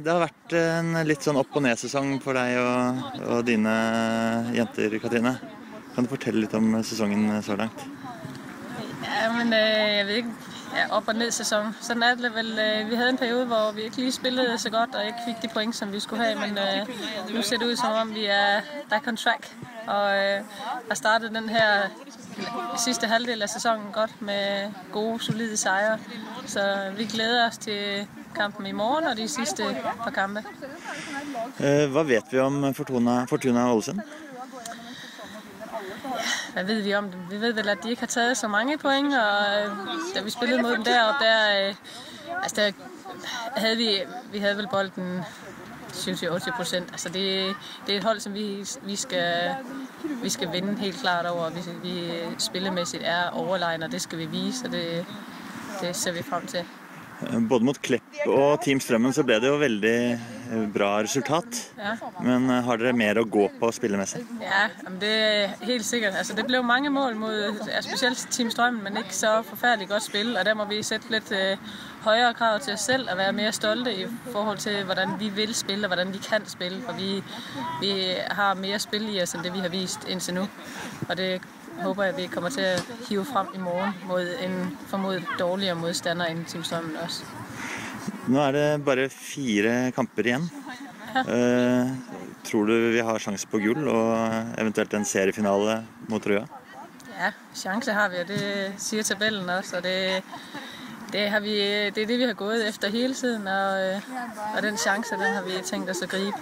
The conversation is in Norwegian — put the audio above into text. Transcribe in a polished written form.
Det har vært en litt sånn opp- og ned-sesong for deg og dine jenter, Katrine. Kan du fortelle litt om sesongen så langt? Ja, men jeg ved ikke. Ja, op- og ned-sæson. Sådan er det vel. Vi havde en periode, hvor vi ikke lige spillede så godt, og ikke fik de point, som vi skulle have, men nu ser det ud som om, vi er back on track, og har startet den her sidste halvdel af sæsonen godt med gode, solide sejre. Så vi glæder os til kampen i morgen og de sidste par kampe. Hva vet vi om Fortuna Ålesund? Hvad ved vi om dem? Vi ved vel, at de ikke har taget så mange point, og da vi spillede mod dem deroppe, der havde vi havde vel bolden 70-80%. Altså det er et hold, som vi skal vinde helt klart over. Vi spillemæssigt er overlegen, og det skal vi vise, og det ser vi frem til. Både mot Klepp og Team Strømmen så ble det jo veldig bra resultat. Ja. Men har dere mer å gå på spillemessigt? Ja, det er helt sikkert. Altså, det blev mange mål mod specielt Team Strømmen, men ikke så forfærdeligt godt spil, og der må vi sætte lidt højere krav til os selv og være mere stolte i forhold til, hvordan vi vil spille og hvordan vi kan spille, for vi har mere spil i os, end det vi har vist indtil nu, og det håber jeg, vi kommer til at hive frem i morgen mod en formodet dårligere modstander end Team Strømmen også. Nå er det bare 4 kamper igjen. Tror du vi har chance på gull og eventuelt en seriefinale mot Røa? Ja, chance har vi, og det siger tabellen også, og det er det, vi har gået efter hele tiden, og den chance, den har vi tænkt os at gribe.